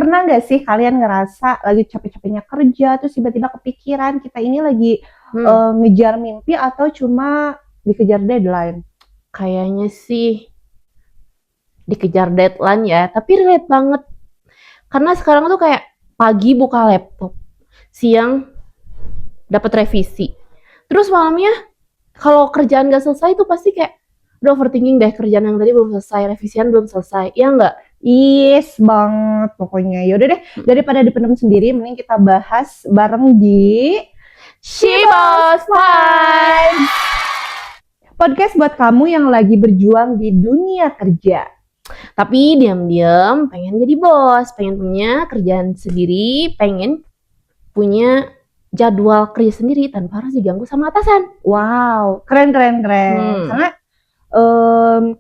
pernah nggak sih kalian ngerasa lagi capek-capeknya kerja, terus tiba-tiba kepikiran kita ini lagi ngejar mimpi atau cuma dikejar deadline? Kayaknya sih dikejar deadline ya, tapi relate banget. Karena sekarang tuh kayak pagi buka laptop, siang dapat revisi. Terus malamnya kalau kerjaan gak selesai tuh pasti kayak udah overthinking deh, kerjaan yang tadi belum selesai, revisian belum selesai. Ya enggak? Yes banget pokoknya. Yaudah deh, daripada dipendam sendiri, mending kita bahas bareng di Shibos Vibes. podcast buat kamu yang lagi berjuang di dunia kerja. Tapi diam-diam pengen jadi bos, pengen punya kerjaan sendiri, pengen punya jadwal kerja sendiri tanpa harus diganggu sama atasan. Wow, keren. Karena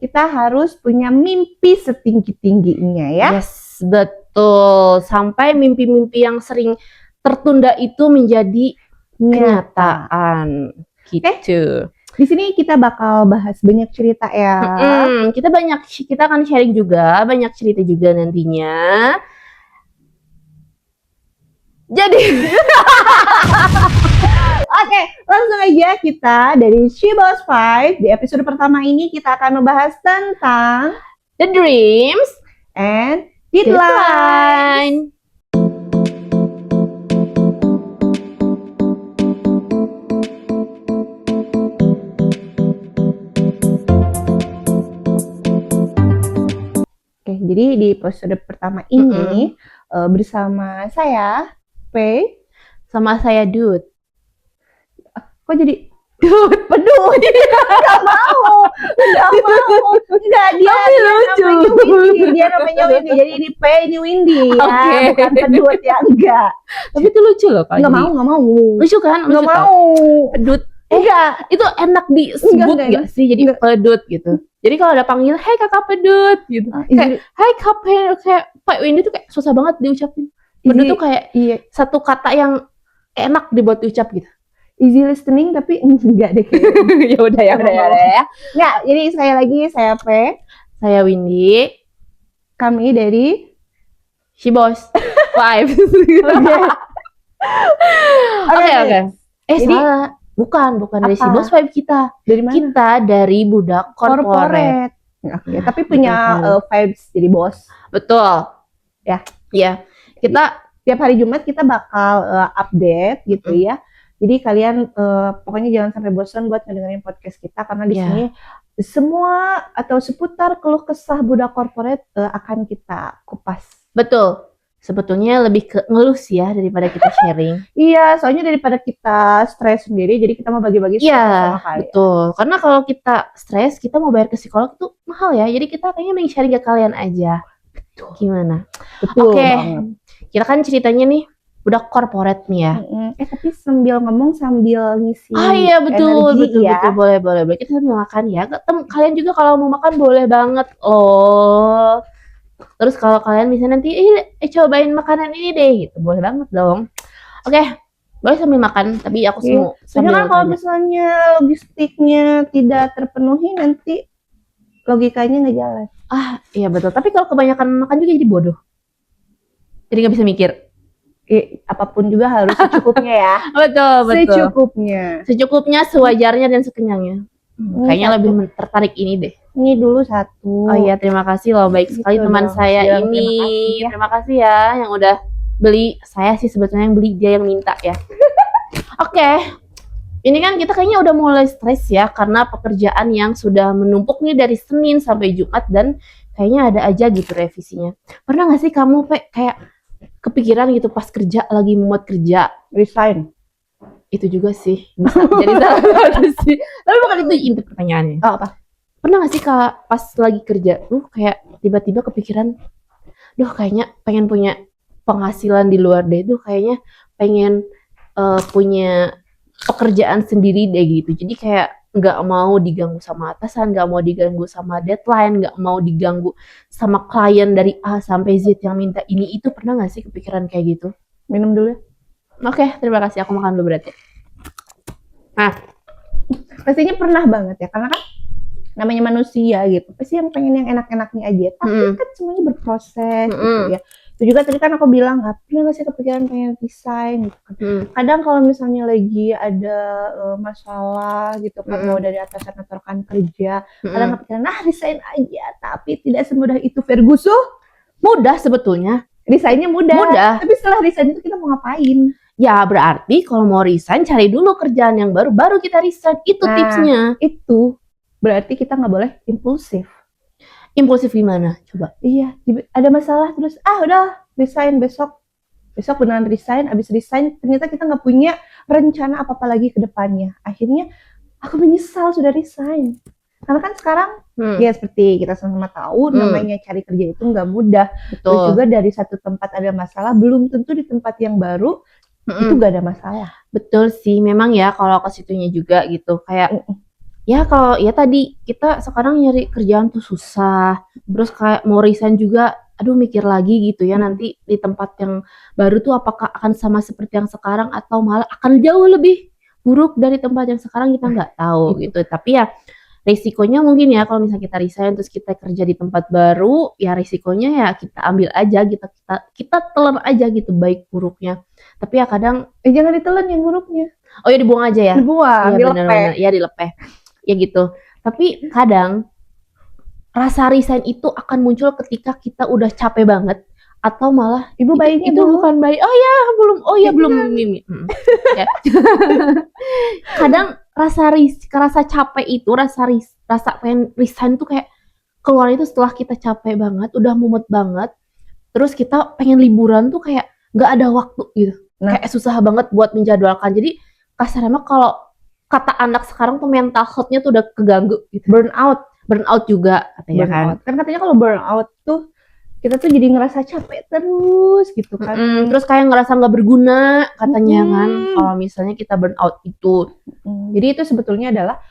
kita harus punya mimpi setinggi-tingginya ya. Yes, betul. Sampai mimpi-mimpi yang sering tertunda itu menjadi kenyataan. Gitu. Di sini kita bakal bahas banyak cerita ya. Kita akan sharing juga, banyak cerita juga nantinya. Jadi Oke, langsung aja kita dari Shibos 5. Di episode pertama ini kita akan membahas tentang the dreams and deadline. Oke, jadi di episode pertama ini bersama saya P, sama saya Dut. Kok jadi pedut? Gak mau. Enggak, dia namanya Windy. Jadi ini P, ini Windy ya, bukan pedut ya, enggak. Tapi itu lucu loh Kak. Enggak mau. Lucu kan? Enggak mau. Pedut. Enggak. Itu enak disebut enggak sih? Jadi pedut gitu. Jadi kalau ada panggil, "Hai Kakak Pedut" gitu. Kayak, "Hai Kak Pedut", kayak Pak Windy tuh kayak susah banget diucapin. Pedut tuh kayak satu kata yang enak dibuat diucap gitu. Easy listening tapi enggak deh kayaknya. ya udah ya. Enggak, jadi sekali lagi saya P, saya Windy. Kami dari Shibos 5. Oke. Jadi, salah. Bukan dari Shibos 5 kita. Dari mana? Kita dari budak corporate. Oke, tapi punya vibes jadi bos. Betul. Ya. Iya. Kita tiap hari Jumat kita bakal update gitu ya. Jadi kalian pokoknya jangan sampai bosan buat ngedengerin podcast kita karena di sini semua atau seputar keluh kesah budak corporate akan kita kupas. Betul. Sebetulnya lebih ke ngeluh sih ya daripada kita sharing. Iya, soalnya daripada kita stres sendiri, jadi kita mau bagi-bagi sama kalian. Betul. Karena kalau kita stres, kita mau bayar ke psikolog itu mahal ya. Jadi kita kayaknya mending sharing ke kalian aja. Betul. Gimana? Betul. Oke. Kita kan ceritanya nih udah corporate nih ya. Tapi sambil ngomong sambil ngisi. Iya betul. Boleh. Kita sambil makan ya. Kalian juga kalau mau makan boleh banget loh. Terus kalau kalian bisa nanti cobain makanan ini deh gitu. Boleh banget dong. Oke. Boleh sambil makan, tapi aku semua sambil kan kalau misalnya logistiknya tidak terpenuhi nanti logikanya nggak jalan. Iya betul. Tapi kalau kebanyakan makan juga jadi bodoh. Jadi nggak bisa mikir. Apapun juga harus secukupnya ya. Betul. Secukupnya, sewajarnya dan sekenyangnya. Kayaknya lebih tertarik ini deh. Ini dulu satu. Oh iya, terima kasih loh. Baik sekali teman saya ini. Terima kasih ya yang udah beli. Saya sih sebetulnya yang beli, dia yang minta ya. Oke. Ini kan kita kayaknya udah mulai stres ya karena pekerjaan yang sudah menumpuk nih dari Senin sampai Jumat dan kayaknya ada aja gitu revisinya. Pernah gak sih kamu kayak kepikiran gitu pas kerja lagi mumet kerja resign? Itu juga sih bisa jadi salah satu sih. Tapi bukan itu inti pertanyaannya. Apa? Pernah gak sih Kak pas lagi kerja tuh kayak tiba-tiba kepikiran, kayaknya pengen punya penghasilan di luar deh, kayaknya pengen punya pekerjaan sendiri deh gitu. Jadi kayak nggak mau diganggu sama atasan, nggak mau diganggu sama deadline, nggak mau diganggu sama klien dari A sampai Z yang minta ini itu. Pernah nggak sih kepikiran kayak gitu? Minum dulu ya. Oke, terima kasih. Aku makan dulu berarti. Pastinya pernah banget ya, karena kan namanya manusia gitu. Pasti yang pengen yang enak-enaknya aja. Tapi kan semuanya berproses gitu ya. Itu juga tadi kan aku bilang pernah nggak sih kepikiran pengen resign gitu kan. Kadang kalau misalnya lagi ada masalah gitu kan, mau dari atasan atau rekan kerja, kadang kepikiran resign aja, tapi tidak semudah itu Ferguson. Mudah sebetulnya. Resignnya mudah. Tapi setelah resign itu kita mau ngapain? Ya berarti kalau mau resign cari dulu kerjaan yang baru kita resign. Itu tipsnya. Itu berarti kita nggak boleh impulsif. Impulsif gimana? Coba. Iya, ada masalah terus udah resign besok beneran resign. Abis resign ternyata kita nggak punya rencana apa-apa lagi ke depannya. Akhirnya aku menyesal sudah resign. Karena kan sekarang ya seperti kita sama-sama tahu namanya cari kerja itu nggak mudah. Betul. Terus juga dari satu tempat ada masalah, belum tentu di tempat yang baru itu gak ada masalah. Betul sih, memang ya kalau ke situnya juga gitu. Kayak ya kalau ya tadi kita sekarang nyari kerjaan tuh susah. Terus kayak mau resign juga aduh mikir lagi gitu ya, nanti di tempat yang baru tuh apakah akan sama seperti yang sekarang atau malah akan jauh lebih buruk dari tempat yang sekarang, kita nggak tahu gitu. Tapi ya risikonya mungkin ya kalau misalnya kita resign terus kita kerja di tempat baru, ya risikonya ya kita ambil aja, kita telan aja gitu baik buruknya. Tapi ya kadang jangan ditelan yang buruknya. Oh ya dibuang aja ya. Dibuang, ya, dilepeh. Ya dilepeh. Ya gitu. Tapi kadang rasa resign itu akan muncul ketika kita udah capek banget atau malah ibu bayinya itu bukan bayi. Oh ya, belum. Oh ya belum Mimi. Ya. Kadang rasa capek itu, rasa pengen resign tuh kayak keluar itu setelah kita capek banget, udah mumet banget. Terus kita pengen liburan tuh kayak nggak ada waktu gitu. Kayak susah banget buat menjadwalkan. Jadi kasarnya kalau kata anak sekarang tuh mental health-nya tuh udah keganggu gitu. Burnout juga katanya kan. Kan katanya kalau burnout tuh kita tuh jadi ngerasa capek terus gitu kan. Terus kayak ngerasa nggak berguna katanya kan kalau misalnya kita burnout itu. Jadi itu sebetulnya adalah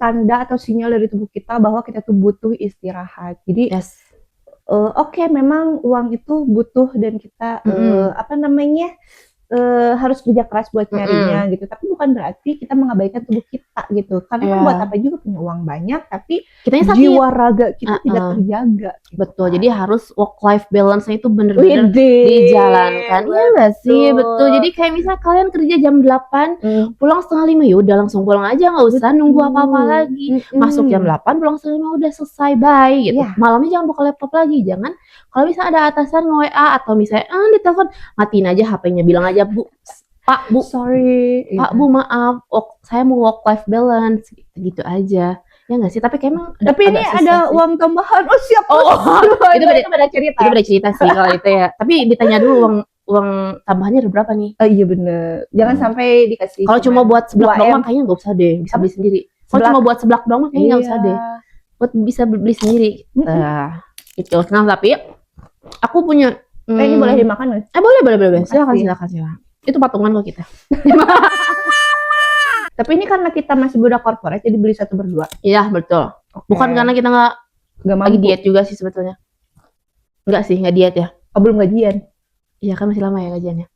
tanda atau sinyal dari tubuh kita bahwa kita tuh butuh istirahat. Jadi oke, memang uang itu butuh dan kita harus kerja keras buat nyarinya gitu, tapi bukan berarti kita mengabaikan tubuh kita gitu, karena kan buat apa juga punya uang banyak tapi jiwa raga kita tidak terjaga gitu. Betul, jadi harus work life balance-nya itu bener-bener dijalankan. Iya nggak sih? Betul. Jadi kayak misalnya kalian kerja jam 8 pulang setengah 5, ya udah langsung pulang aja, nggak usah nunggu apa-apa lagi. Masuk jam 8 pulang setengah 5 udah selesai, bye gitu. Malamnya jangan buka laptop lagi, jangan. Kalau misalnya ada atasan nge-WA atau misalnya ditelepon, matiin aja HP-nya, bilang aja, Bu, Pak, Bu, sorry, Pak, Bu, maaf, saya mau work life balance gitu aja. Ya nggak sih? Tapi emang ini ada uang tambahan. Oh siap. Itu beda cerita. Itu beda cerita sih kalau itu ya. Tapi ditanya dulu uang tambahannya ada berapa nih? Iya bener. Jangan sampai dikasih. Kalau cuma buat seblak doang kayaknya nggak usah deh. Bisa beli sendiri. Kalau cuma buat seblak doang kayaknya nggak usah deh. Buat bisa beli sendiri. Nah, itu. Nah tapi aku punya. Ini boleh dimakan nggak? Boleh. Silakan. Itu patungan kok kita. Tapi ini karena kita masih budak korporat, jadi beli satu berdua. Iya betul. Bukan karena kita nggak lagi diet juga sih sebetulnya. Nggak diet ya. Oh belum gajian? Iya kan masih lama ya gajiannya.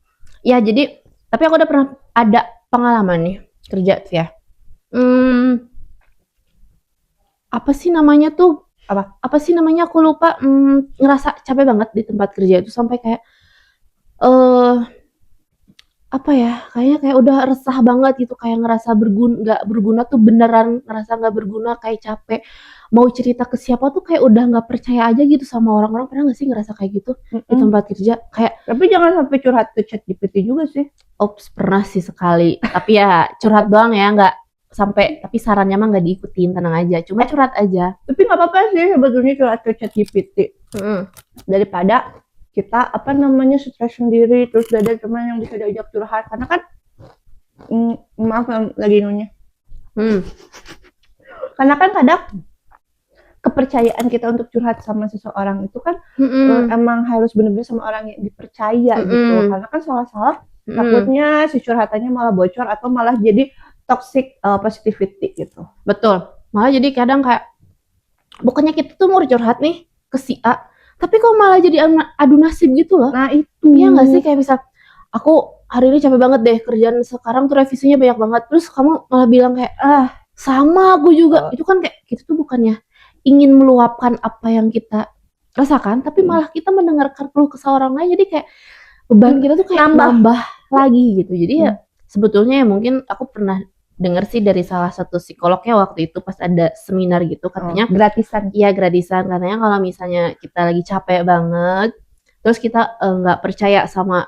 Ya jadi, tapi aku udah pernah ada pengalaman nih kerja ya. Apa sih namanya tuh? Apa sih namanya? Aku lupa. Ngerasa capek banget di tempat kerja itu sampai kayak apa ya, kayak udah resah banget gitu, kayak ngerasa nggak berguna tuh, beneran ngerasa nggak berguna, kayak capek mau cerita ke siapa tuh kayak udah nggak percaya aja gitu sama orang-orang. Pernah nggak sih ngerasa kayak gitu di tempat kerja? Kayak tapi jangan sampai curhat ke ChatGPT juga sih. Pernah sih sekali, tapi ya curhat doang ya, nggak sampai, tapi sarannya mah nggak diikutin, tenang aja, cuma curhat aja. Tapi nggak apa-apa sih sebetulnya curhat ke ChatGPT daripada kita stres sendiri terus gak ada teman yang bisa diajak curhat, karena kan maaf lagi nunya karena kan kadang kepercayaan kita untuk curhat sama seseorang itu kan emang harus benar-benar sama orang yang dipercaya gitu, karena kan salah-salah takutnya si curhatannya malah bocor atau malah jadi toxic positivity gitu. Betul, malah jadi kadang kayak bukannya kita tuh mau curhat nih ke si A, tapi kok malah jadi adu nasib gitu loh. Nah itu. Iya nggak sih, kayak misal aku hari ini capek banget deh, kerjaan sekarang tuh revisinya banyak banget, terus kamu malah bilang kayak sama aku juga. Itu kan kayak kita tuh bukannya ingin meluapkan apa yang kita rasakan, tapi malah kita mendengarkan keluh kesah orang lain, jadi kayak beban kita tuh kayak Nambah. nambah lagi gitu. Jadi ya sebetulnya ya mungkin aku pernah dengar sih dari salah satu psikolognya waktu itu pas ada seminar gitu, katanya gratisan. iya gratisan, katanya kalau misalnya kita lagi capek banget, terus kita nggak percaya sama,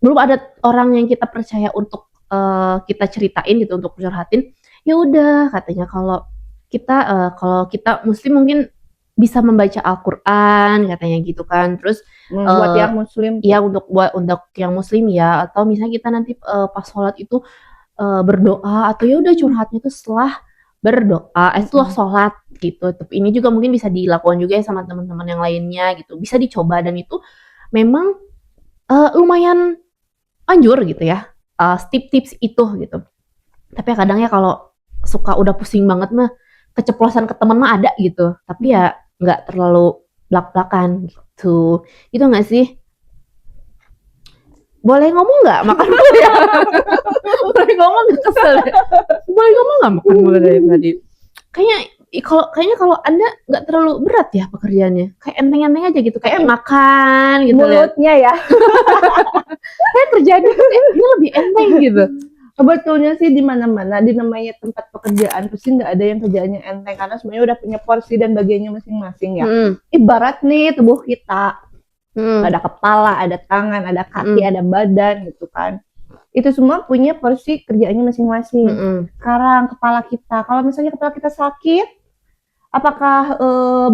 belum ada orang yang kita percaya untuk kita ceritain gitu, untuk curhatin, ya udah katanya kalau kita muslim mungkin bisa membaca Al-Quran katanya gitu kan, terus Buat yang muslim ya untuk yang muslim ya, atau misalnya kita nanti pas sholat itu berdoa, atau ya udah curhatnya tuh setelah berdoa, setelah sholat gitu. Tapi ini juga mungkin bisa dilakukan juga ya sama teman-teman yang lainnya gitu, bisa dicoba, dan itu memang lumayan anjur gitu ya, tips itu gitu. Tapi kadang ya kalau suka udah pusing banget mah, keceplosan ke teman mah ada gitu, tapi ya nggak terlalu blak-blakan gitu. Gitu nggak sih? Boleh ngomong nggak makan mulu ya? Boleh ngomong nggak, kesel ya? Boleh ngomong nggak makan mulu dari tadi? Kayaknya kalau Anda nggak terlalu berat ya pekerjaannya, kayak enteng-enteng aja gitu, kayak makan gitu ya. mulutnya ya. Kayak kerjaannya tuh kayak ini lebih enteng gitu. Sebetulnya sih di mana-mana di namanya tempat pekerjaan pasti nggak ada yang kerjaannya enteng, karena semuanya udah punya porsi dan bagiannya masing-masing ya. Ibarat nih tubuh kita, ada kepala, ada tangan, ada kaki, ada badan gitu kan. Itu semua punya porsi kerjaannya masing-masing. Sekarang kepala kita, kalau misalnya kepala kita sakit, apakah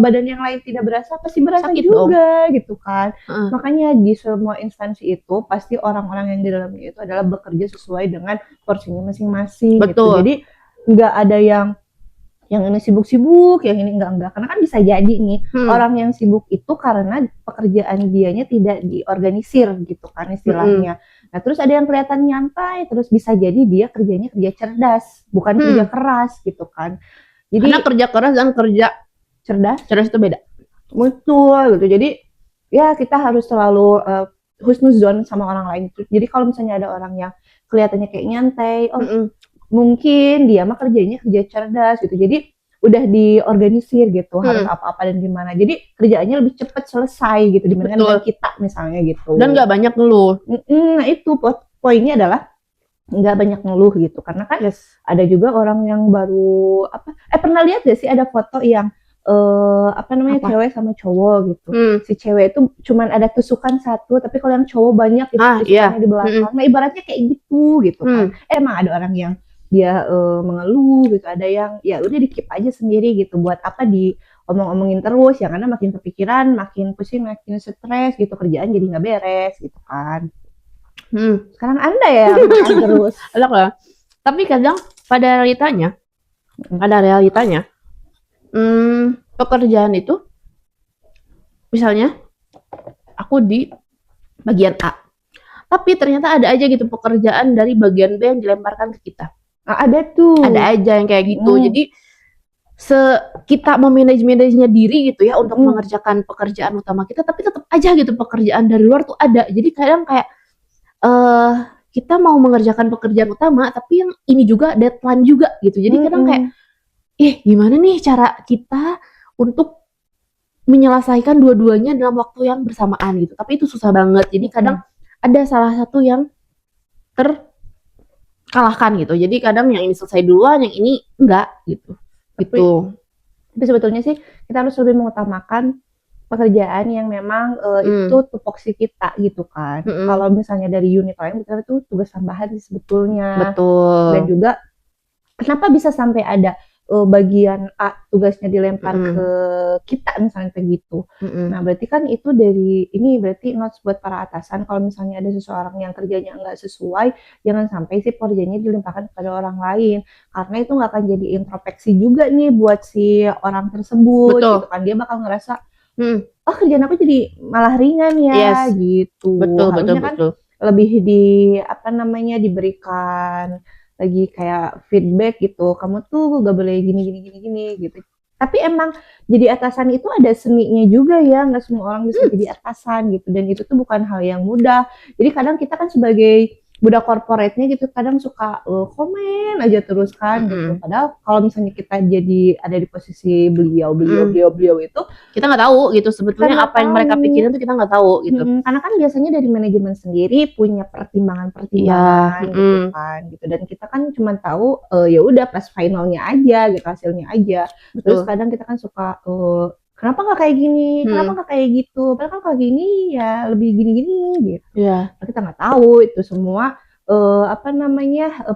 badan yang lain tidak berasa? Pasti berasa Sakit juga gitu kan. Makanya di semua instansi itu pasti orang-orang yang di dalamnya itu adalah bekerja sesuai dengan porsinya masing-masing gitu. Jadi nggak ada yang ini sibuk-sibuk, yang ini enggak. Karena kan bisa jadi nih orang yang sibuk itu karena pekerjaan dianya tidak diorganisir gitu kan istilahnya. Nah terus ada yang kelihatan nyantai, terus bisa jadi dia kerjanya kerja cerdas, bukan kerja keras gitu kan. Jadi karena kerja keras dan kerja cerdas itu beda. Betul gitu. Jadi ya kita harus selalu husnuzon sama orang lain. Jadi kalau misalnya ada orang yang kelihatannya kayak nyantai, mungkin dia mah kerjanya kerja cerdas gitu. Jadi udah diorganisir gitu, harus apa-apa dan gimana. Jadi kerjaannya lebih cepat selesai gitu dibandingkan kita misalnya gitu. Dan nggak banyak ngeluh. Nah itu poinnya adalah nggak banyak ngeluh gitu, karena kan ada juga orang yang baru pernah lihat gak sih ada foto yang cewek sama cowok gitu. Si cewek itu cuman ada tusukan satu, tapi kalau yang cowok banyak itu tusukannya di belakang. Nah ibaratnya kayak gitu kan. Emang ada orang yang dia mengeluh gitu, ada yang ya udah di-keep aja sendiri gitu. Buat apa diomong-omongin terus ya, karena makin kepikiran, makin pusing, makin stres gitu, kerjaan jadi nggak beres gitu kan. Sekarang Anda ya makan terus. Tapi kadang pada realitanya, pekerjaan itu, misalnya aku di bagian A, tapi ternyata ada aja gitu pekerjaan dari bagian B yang dilemparkan ke kita. Ada aja yang kayak gitu. Jadi kita memanage-nya diri gitu ya untuk mengerjakan pekerjaan utama kita, tapi tetap aja gitu pekerjaan dari luar tuh ada. Jadi kadang kayak kita mau mengerjakan pekerjaan utama, tapi yang ini juga deadline juga gitu. Jadi kadang kayak, gimana nih cara kita untuk menyelesaikan dua-duanya dalam waktu yang bersamaan gitu. Tapi itu susah banget. Jadi kadang ada salah satu yang terkalahkan gitu. Jadi kadang yang ini selesai duluan, yang ini enggak gitu. Tapi sebetulnya sih kita harus lebih mengutamakan pekerjaan yang memang itu tupoksi kita gitu kan. Kalau misalnya dari unit lain itu tugas tambahan sih sebetulnya. Betul. Dan juga kenapa bisa sampai ada bagian A tugasnya dilempar ke kita misalnya kayak gitu. Nah berarti kan itu berarti notes buat para atasan, kalau misalnya ada seseorang yang kerjanya nggak sesuai, jangan sampai sih pekerjaannya dilimpahkan kepada orang lain, karena itu nggak akan jadi introspeksi juga nih buat si orang tersebut. Gitu kan, dia bakal ngerasa kerjaan aku jadi malah ringan ya gitu. Harusnya kan lebih diberikan lagi kayak feedback gitu, kamu tuh gak boleh gini gitu. Tapi emang jadi atasan itu ada seninya juga ya, nggak semua orang bisa jadi atasan gitu, dan itu tuh bukan hal yang mudah. Jadi kadang kita kan sebagai budak corporate-nya gitu kadang suka komen aja terus kan gitu. Padahal kalau misalnya kita jadi ada di posisi beliau itu, kita nggak tahu gitu sebetulnya nggak apa yang mereka tahu. pikirin tuh kita nggak tahu gitu. Karena kan biasanya dari manajemen sendiri punya pertimbangan-pertimbangan gitu kan gitu. Dan kita kan cuma tahu ya udah pas finalnya aja gitu, hasilnya aja. Terus kadang kita kan suka kenapa nggak kayak gini, kenapa nggak kayak gitu, padahal kan kalau gini ya lebih gini-gini gitu. Kita nggak tahu itu semua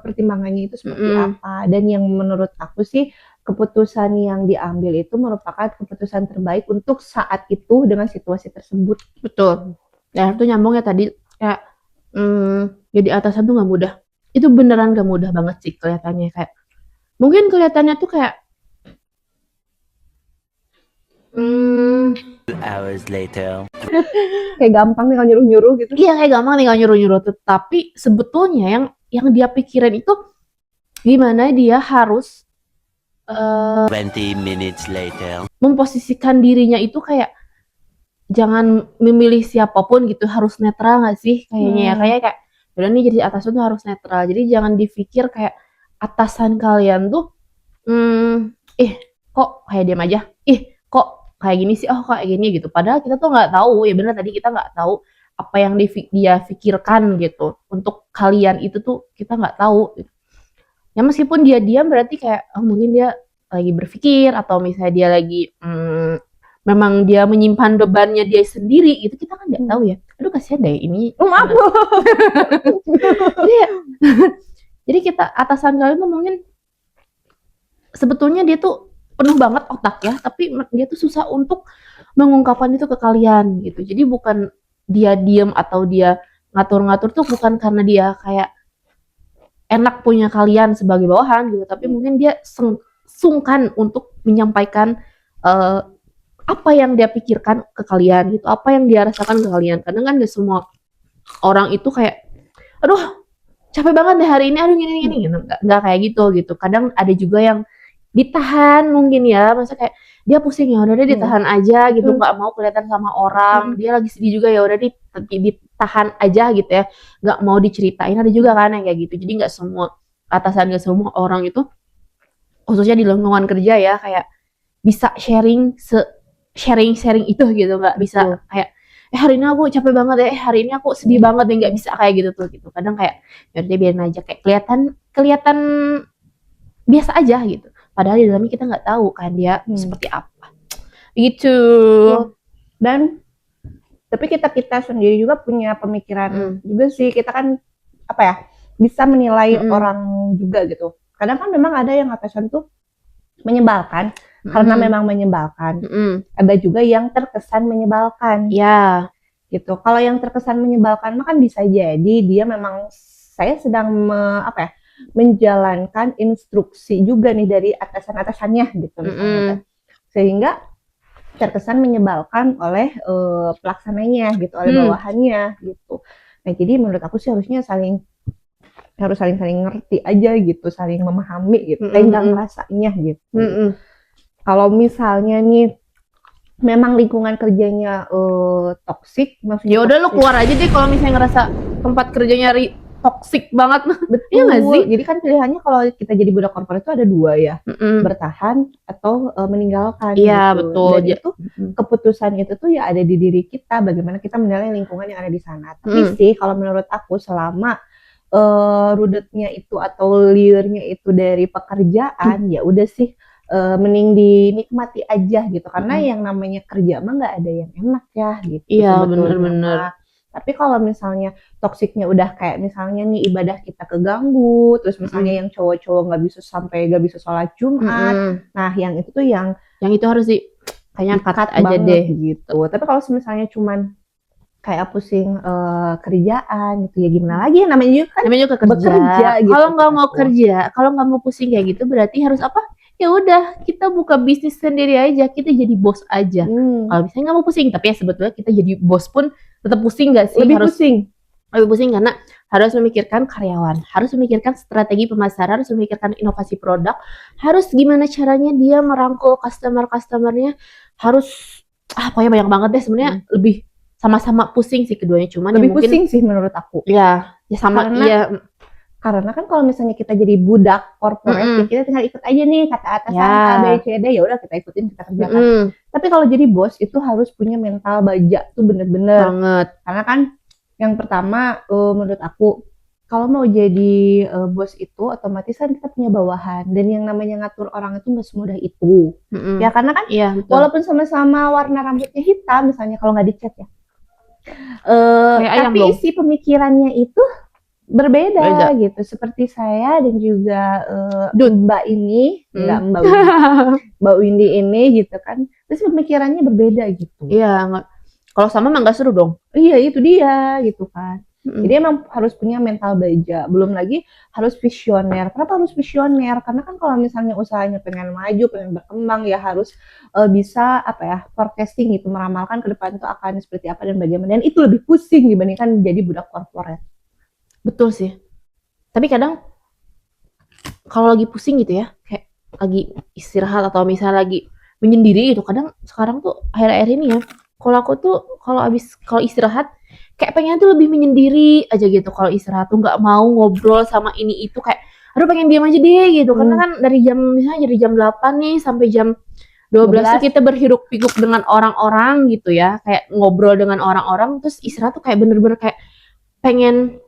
pertimbangannya itu seperti apa. Dan yang menurut aku sih keputusan yang diambil itu merupakan keputusan terbaik untuk saat itu dengan situasi tersebut. Betul. Ya itu nyambung ya tadi kayak jadi atasan tuh nggak mudah. Itu beneran gak mudah banget sih kelihatannya, kayak mungkin kelihatannya tuh kayak 2 hours later. Kayak gampang tinggal nyuruh-nyuruh gitu. Iya, kayak gampang tinggal nyuruh-nyuruh. Tapi sebetulnya yang dia pikirin itu gimana dia harus 20 minutes later. memposisikan dirinya itu kayak jangan memilih siapapun gitu, harus netral gak sih kayaknya ya. Kayak udah nih jadi atasan tuh harus netral. Jadi jangan dipikir kayak atasan kalian tuh kok kayak diam aja, kok kayak gini sih, kayak gini gitu. Padahal kita tuh nggak tahu, ya benar tadi kita nggak tahu apa yang dia pikirkan gitu. Untuk kalian itu tuh kita nggak tahu. Gitu. Ya meskipun dia diam berarti kayak mungkin dia lagi berpikir atau misalnya dia lagi memang dia menyimpan bebannya dia sendiri gitu, kita kan nggak tahu ya. Aduh kasihan deh ini. Maaf. Jadi kita atasan kalian tuh mungkin sebetulnya dia tuh penuh banget otak ya, tapi dia tuh susah untuk mengungkapkan itu ke kalian gitu. Jadi bukan dia diem atau dia ngatur-ngatur tuh bukan karena dia kayak enak punya kalian sebagai bawahan gitu, tapi mungkin dia sungkan untuk menyampaikan apa yang dia pikirkan ke kalian gitu, apa yang dia rasakan ke kalian. Kadang kan gak semua orang itu kayak, aduh capek banget deh hari ini, aduh gini gitu. Nggak kayak gitu. Kadang ada juga yang ditahan mungkin ya, masa kayak dia pusing ya udah deh ditahan aja gitu, nggak mau kelihatan sama orang, dia lagi sedih juga ya udah ditahan aja gitu ya, nggak mau diceritain. Ada juga kan yang kayak gitu. Jadi nggak semua atasan, nggak semua orang itu khususnya di lingkungan kerja ya kayak bisa sharing itu gitu, nggak bisa kayak hari ini aku capek banget ya, hari ini aku sedih banget ya, nggak bisa kayak gitu tuh gitu. Kadang kayak ya udah biarin aja, kayak kelihatan biasa aja gitu. Padahal di dalamnya kita nggak tahu kan dia seperti apa. Gitu. Dan tapi kita sendiri juga punya pemikiran juga sih. Kita kan bisa menilai orang juga gitu. Kadang kan memang ada yang atasan tuh menyebalkan karena memang menyebalkan. Ada juga yang terkesan menyebalkan. Ya. Gitu. Kalau yang terkesan menyebalkan mah kan bisa jadi dia memang saya sedang menjalankan instruksi juga nih dari atasan-atasannya gitu misalnya. Sehingga terkesan menyebalkan oleh pelaksananya gitu, oleh bawahannya gitu. Nah, jadi menurut aku sih harusnya harus saling ngerti aja gitu, saling memahami gitu, tenggang rasanya gitu. Kalau misalnya nih memang lingkungan kerjanya toksik, maksudnya ya udah lu keluar aja deh kalau misalnya ngerasa tempat kerjanya toksik banget. Betul. Iya nggak sih? Jadi kan pilihannya kalau kita jadi budak korporat itu ada dua ya, bertahan atau meninggalkan. Iya gitu. Betul. Dan itu keputusan itu tuh ya ada di diri kita, bagaimana kita menilai lingkungan yang ada di sana. Tapi sih kalau menurut aku selama rudetnya itu atau liurnya itu dari pekerjaan, ya udah sih mending dinikmati aja gitu, karena yang namanya kerja mah nggak ada yang enak ya gitu. Iya benar-benar. Tapi kalau misalnya toksiknya udah kayak misalnya nih ibadah kita keganggu, terus misalnya yang cowok-cowok nggak bisa sholat Jumat, nah yang itu tuh yang itu harus kayaknya cut aja deh gitu. Tapi kalau misalnya cuman kayak pusing kerjaan gitu ya gimana lagi, namanya juga bekerja gitu. Kalau nggak mau kerja, kalau nggak mau pusing kayak gitu berarti harus apa? Ya udah kita buka bisnis sendiri aja, kita jadi bos aja. Kalau misalnya nggak mau pusing, tapi ya sebetulnya kita jadi bos pun tetap pusing nggak sih? Lebih pusing karena harus memikirkan karyawan, harus memikirkan strategi pemasaran, harus memikirkan inovasi produk, harus gimana caranya dia merangkul customer-customernya, harus pokoknya banyak banget deh sebenarnya. Lebih sama-sama pusing sih keduanya, cuman lebih pusing sih menurut aku. Ya, Ya sama Karena kan kalau misalnya kita jadi budak korporat, ya kita tinggal ikut aja nih kata atasan A, B, C, D, ya udah kita ikutin, kita kerjakan. Tapi kalau jadi bos itu harus punya mental baja tuh bener-bener. banget. Karena kan yang pertama menurut aku kalau mau jadi bos itu otomatis kan kita punya bawahan, dan yang namanya ngatur orang itu nggak semudah itu. Ya karena kan Betul. walaupun sama-sama warna rambutnya hitam misalnya kalau nggak dicat ya, tapi isi pemikirannya itu berbeda gitu. Seperti saya dan juga Mbak ini, enggak Mbak Windy ini gitu kan, terus pemikirannya berbeda gitu. Iya, kalau sama mah nggak seru dong. Iya itu dia gitu kan. Jadi emang harus punya mental baja, belum lagi harus visioner. Kenapa harus visioner? Karena kan kalau misalnya usahanya pengen maju, pengen berkembang, ya harus bisa forecasting gitu, meramalkan ke depan itu akan seperti apa dan bagaimana. Dan itu lebih pusing dibandingkan jadi budak korporat. Betul sih. Tapi kadang kalau lagi pusing gitu ya, kayak lagi istirahat atau misalnya lagi menyendiri gitu, kadang sekarang tuh akhir-akhir ini ya, kalau aku tuh kalau istirahat kayak pengen tuh lebih menyendiri aja gitu. Kalau istirahat tuh nggak mau ngobrol sama ini itu, kayak aduh pengen diam aja deh gitu. Karena kan dari jam 8 nih sampai jam 12 tuh kita berhiruk-pikuk dengan orang-orang gitu ya, kayak ngobrol dengan orang-orang, terus istirahat tuh kayak bener-bener kayak pengen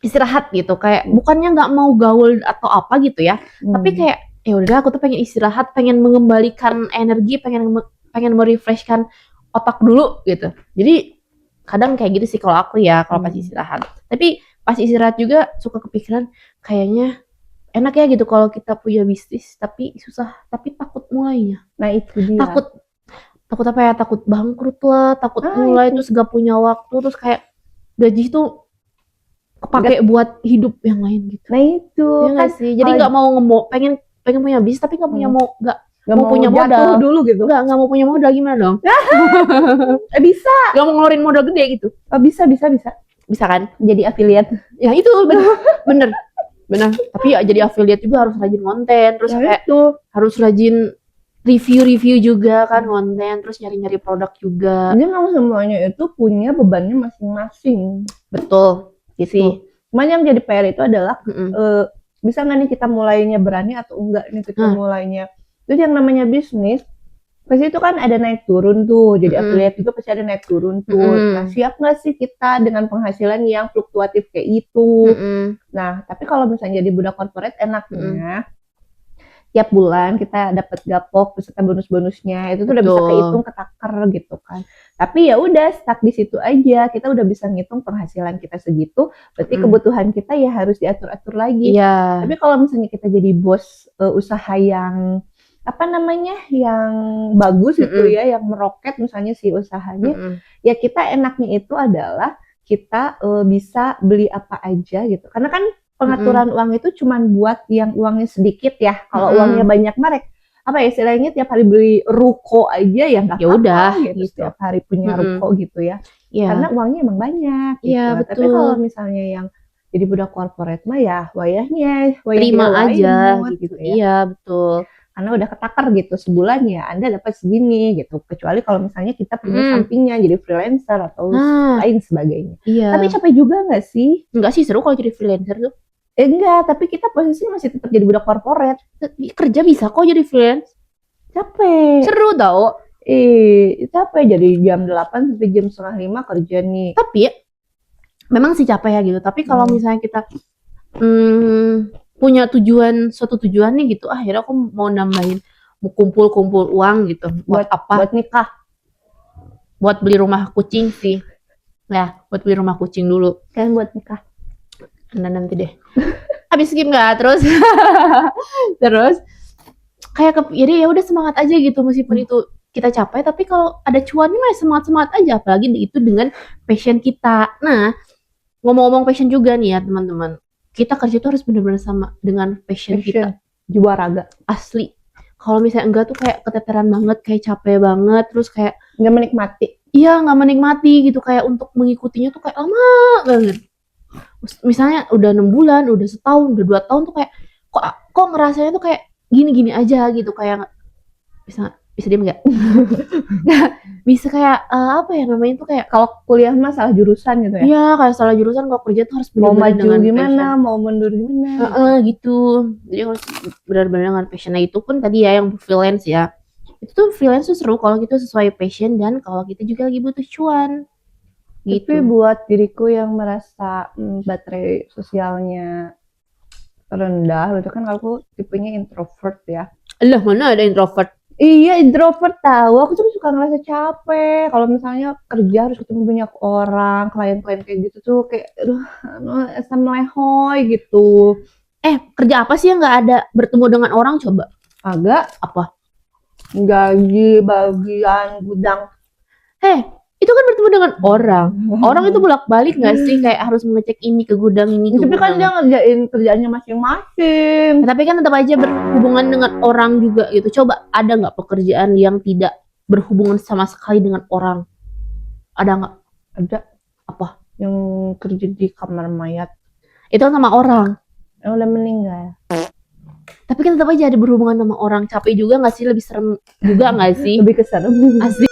istirahat gitu, kayak bukannya nggak mau gaul atau apa gitu ya, tapi kayak ya udah aku tuh pengen istirahat, pengen mengembalikan energi, pengen merefreshkan otak dulu gitu. Jadi kadang kayak gitu sih kalau aku ya, kalau pas istirahat. Tapi pas istirahat juga suka kepikiran kayaknya enak ya gitu kalau kita punya bisnis tapi susah, tapi takut mulainya. Nah itu dia. Takut apa ya? Takut bangkrut lah, takut mulai terus gak punya waktu, terus kayak gaji tuh kepake buat hidup yang lain gitu. Nah itu ya kan sih. Jadi nggak mau pengen punya bisnis tapi nggak punya nggak mau punya modal dulu gitu. Nggak mau punya modal, gimana dong? Bisa. Nggak mau ngeluarin modal gede gitu. Bisa kan? Jadi affiliate. Ya itu bener. Tapi ya jadi affiliate juga harus rajin konten, terus kayak harus rajin review juga kan konten, terus nyari produk juga. Jadi memang semuanya itu punya bebannya masing-masing. Betul. Gitu. Cuman yang jadi PR itu adalah bisa nggak nih kita mulainya berani atau enggak nih kita mulainya. Terus yang namanya bisnis pasti itu kan ada naik turun tuh. Jadi affiliate juga pasti ada naik turun tuh. Nah siap nggak sih kita dengan penghasilan yang fluktuatif kayak itu? Nah tapi kalau misalnya jadi budak corporate enaknya tiap bulan kita dapat gapok beserta bonus-bonusnya, itu tuh udah bisa kehitung ketakar gitu kan. Tapi ya udah stuck di situ aja, kita udah bisa ngitung penghasilan kita segitu, berarti kebutuhan kita ya harus diatur-atur lagi. Tapi kalau misalnya kita jadi bos usaha yang yang bagus gitu ya, yang meroket misalnya si usahanya, ya kita enaknya itu adalah kita bisa beli apa aja gitu. Karena kan pengaturan uang itu cuma buat yang uangnya sedikit ya. Kalau uangnya banyak merek, istilahnya tiap hari beli ruko aja ya nggak apa-apa gitu. Setiap hari punya ruko gitu ya. Karena uangnya emang banyak gitu. Tapi kalau misalnya yang jadi budak korporat mah ya wayahnya terima aja gitu ya. Iya betul. Karena udah ketakar gitu sebulan ya Anda dapat segini gitu. Kecuali kalau misalnya kita punya sampingnya jadi freelancer atau lain sebagainya. Tapi capek juga nggak sih? Enggak sih, seru kalau jadi freelancer tuh. Enggak, tapi kita posisinya masih tetap jadi budak korporat. Kerja bisa kok jadi freelance. Capek. Seru tau. Capek jadi jam 8 sampai jam 4:30 kerja nih. Tapi ya, memang sih capek ya gitu. Tapi kalau misalnya kita punya suatu tujuan nih gitu, akhirnya aku mau nambahin, mau kumpul uang gitu. Buat apa? Buat nikah. Buat beli rumah kucing sih. Ya, buat beli rumah kucing dulu. Kan buat nikah. Nanti deh. Habis skip nggak terus kayak jadi ya udah semangat aja gitu, meskipun itu kita capai, tapi kalau ada cuannya mah semangat aja, apalagi itu dengan passion kita. Nah ngomong-ngomong passion juga nih ya teman-teman, kita kerja tuh harus benar-benar sama dengan passion kita, jiwa raga asli. Kalau misalnya enggak tuh kayak keteteran banget, kayak capek banget, terus kayak nggak menikmati. Iya nggak menikmati gitu, kayak untuk mengikutinya tuh kayak lama banget. Misalnya udah 6 bulan, udah setahun, udah 2 tahun tuh kayak kok ngerasanya tuh kayak gini-gini aja gitu, kayak bisa diem nggak? Bisa kayak apa ya namanya tuh kayak Kalau kuliah mah salah jurusan gitu ya. iya kayak salah jurusan, kalau kerja tuh harus Mau benar-benar maju dengan gimana, passion. mau mundur gimana. Gitu. Jadi harus benar-benar dengan passion. Nah itu pun tadi ya yang freelance ya. Itu tuh freelance tuh seru kalau gitu sesuai passion dan kalau kita juga lagi butuh cuan. Tapi Gitu. buat diriku yang merasa baterai sosialnya rendah, itu kan aku tipenya introvert ya. Lah mana ada introvert? Iya, introvert tahu. Aku tuh suka ngerasa capek kalau misalnya kerja harus ketemu banyak orang, klien-klien kayak gitu tuh kayak aduh, asam melehoi gitu. Kerja apa sih yang nggak ada bertemu dengan orang coba? Agak Apa? gaji bagian gudang. Itu kan bertemu dengan orang. Orang itu bolak-balik nggak sih kayak harus mengecek ini ke gudang ini ke Tapi kan gudang. dia ngerjain kerjaannya masing-masing. Tapi kan tetap aja berhubungan dengan orang juga gitu. Coba ada nggak pekerjaan yang tidak berhubungan sama sekali dengan orang? Ada nggak? Ada Apa? yang kerja di kamar mayat Itu kan sama orang. yang udah meninggal. Tapi kan tetap aja ada berhubungan sama orang. Capek juga nggak sih? Lebih serem juga nggak sih? Lebih keserem. Asli.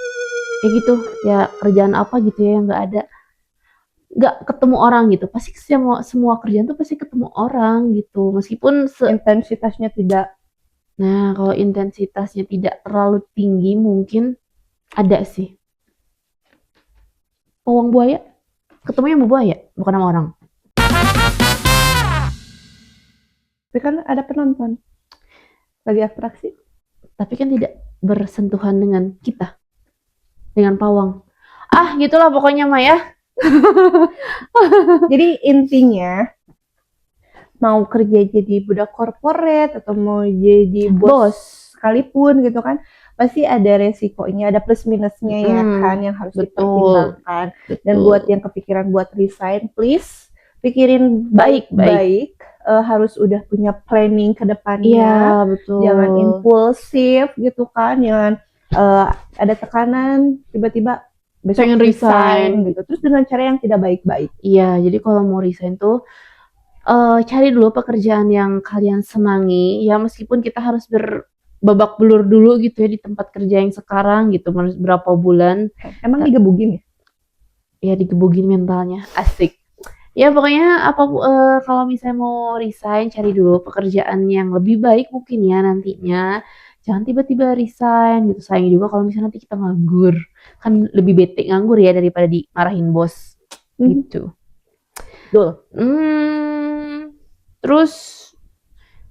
Kayak gitu. Ya kerjaan apa gitu ya yang nggak ketemu orang gitu. Pasti semua kerjaan tuh pasti ketemu orang gitu. Meskipun Intensitasnya tidak. nah kalau intensitasnya tidak terlalu tinggi mungkin ada sih. Pawang buaya ketemunya sama buaya bukan sama orang. Tapi kan ada penonton lagi atraksi. Tapi kan tidak bersentuhan dengan kita, dengan pawang. Gitulah pokoknya Maya. Jadi intinya mau kerja jadi budak korporat atau mau jadi bos sekalipun gitu kan, pasti ada resikonya, ada plus minusnya ya kan yang harus dipertimbangkan. Dan buat yang kepikiran buat resign, please pikirin baik-baik. Harus udah punya planning ke depannya. Iya, betul. Jangan impulsif gitu kan, jangan ada tekanan tiba-tiba besok pengen resign gitu. Terus dengan cara yang tidak baik-baik. Iya, jadi kalau mau resign tuh cari dulu pekerjaan yang kalian senangi ya, meskipun kita harus babak belur dulu gitu ya di tempat kerja yang sekarang gitu berapa bulan. Emang digebugin ya? Ya digebugin mentalnya, asik. Ya pokoknya kalau misalnya mau resign cari dulu pekerjaan yang lebih baik mungkin ya nantinya. Jangan tiba-tiba resign gitu. Sayang juga kalau misalnya nanti kita nganggur. Kan lebih bete nganggur ya daripada dimarahin bos. Gitu. Betul. Terus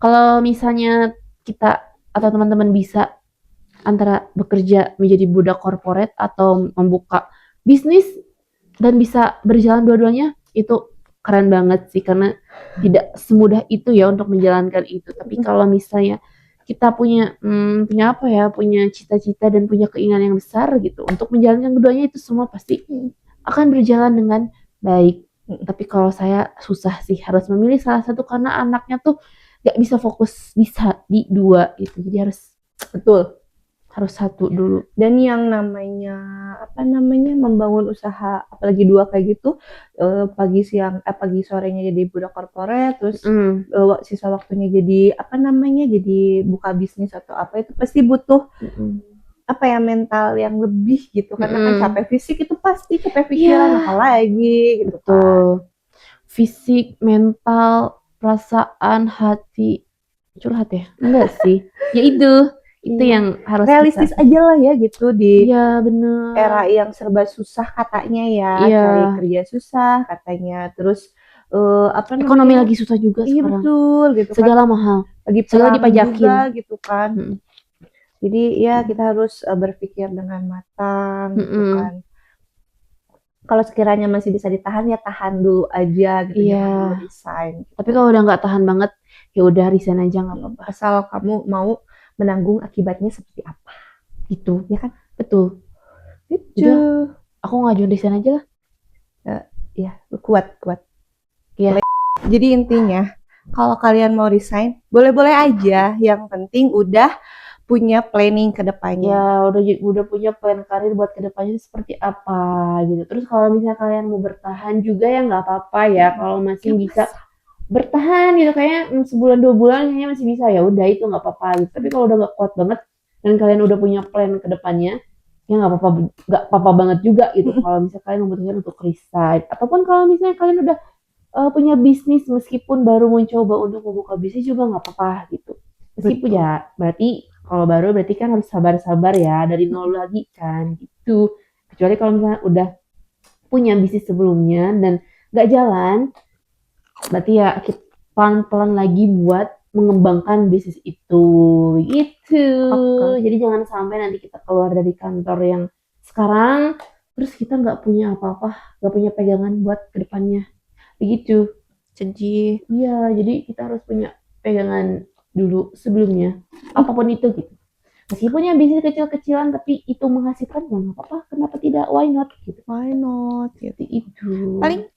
kalau misalnya kita atau teman-teman bisa antara bekerja menjadi budak korporat atau membuka bisnis dan bisa berjalan dua-duanya, itu keren banget sih karena tidak semudah itu ya untuk menjalankan itu. Tapi kalau misalnya kita punya punya cita-cita dan punya keinginan yang besar gitu untuk menjalankan keduanya, itu semua pasti akan berjalan dengan baik. Tapi kalau saya susah sih harus memilih salah satu karena anaknya tuh gak bisa fokus bisa di dua gitu. Jadi harus satu dulu. Dan yang namanya membangun usaha apalagi dua kayak gitu, pagi sorenya jadi budak korporat, terus sisa waktunya jadi jadi buka bisnis atau apa, itu pasti butuh mental yang lebih gitu karena kan capek fisik itu pasti capek pikiran apalagi gitu. Betul. Fisik, mental, perasaan, hati, curhat ya? Enggak sih. Ya itu yang harus realistis aja lah ya gitu di bener. era yang serba susah katanya ya, cari kerja susah katanya, terus ekonomi lagi susah juga sekarang. Betul gitu segala mahal, lagi segala dipajakin juga gitu kan. Jadi ya kita harus berpikir dengan matang gitu kan. Kalau sekiranya masih bisa ditahan ya tahan dulu aja gitu, jangan dulu resign. Tapi kalau udah nggak tahan banget ya udah resign aja nggak apa-apa. Asal kamu mau menanggung akibatnya seperti apa gitu ya kan. Betul gitu. Udah, aku ngajuin resign aja lah. Ya kuat ya. Jadi intinya kalau kalian mau resign boleh-boleh aja, yang penting udah punya planning ke depannya. Ya udah punya plan karir buat ke depannya seperti apa gitu. Terus kalau misalnya kalian mau bertahan juga ya nggak apa-apa ya, kalau masih bisa bertahan gitu, kayaknya sebulan 2 bulan kayaknya masih bisa, ya udah itu nggak apa-apa gitu. Tapi kalau udah nggak kuat banget dan kalian udah punya plan ke depannya, ya nggak apa-apa banget juga gitu kalau misalnya kalian memutuskan untuk resign, ataupun kalau misalnya kalian udah punya bisnis meskipun baru mencoba untuk membuka bisnis juga nggak apa-apa gitu. Meskipun Betul. ya berarti kalau baru berarti kan harus sabar-sabar ya dari nol lagi kan gitu. Kecuali kalau misalnya udah punya bisnis sebelumnya dan nggak jalan, berarti ya kita pelan-pelan lagi buat mengembangkan bisnis itu gitu. Oke. Jadi jangan sampai nanti kita keluar dari kantor yang sekarang terus kita nggak punya apa-apa, nggak punya pegangan buat kedepannya begitu. Sedih. Iya, jadi kita harus punya pegangan dulu sebelumnya, apapun itu gitu. Meskipun ya bisnis kecil-kecilan tapi itu menghasilkan ya nggak apa-apa, kenapa tidak, why not gitu. Why not? Gitu. Seperti itu. Paling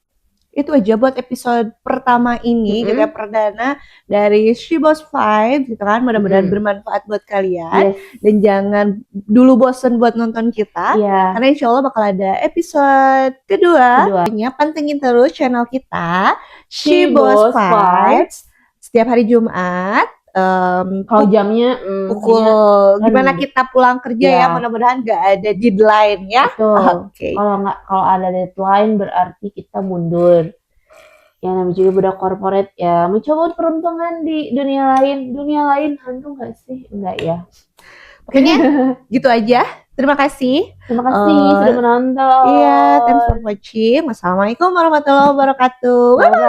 itu aja buat episode pertama ini gitu ya, perdana dari She Boss Fight gitu kan. Mudah-mudahan bermanfaat buat kalian. Yes. Dan jangan dulu bosen buat nonton kita. Iya. Karena insya Allah bakal ada episode kedua. Pokoknya pantengin terus channel kita She Boss Fight setiap hari Jumat. Kalau jamnya Pukul gimana kita pulang kerja ya, Ya. mudah-mudahan nggak ada deadline ya. betul. Oke. Kalau ada deadline berarti kita mundur. Ya namanya juga budak korporat ya, mencoba peruntungan di dunia lain. Dunia lain hantu nggak sih? Enggak ya. Pokoknya gitu aja. Terima kasih. Terima kasih sudah menonton. Iya, thanks for watching. Wassalamualaikum warahmatullahi wabarakatuh. Bye bye.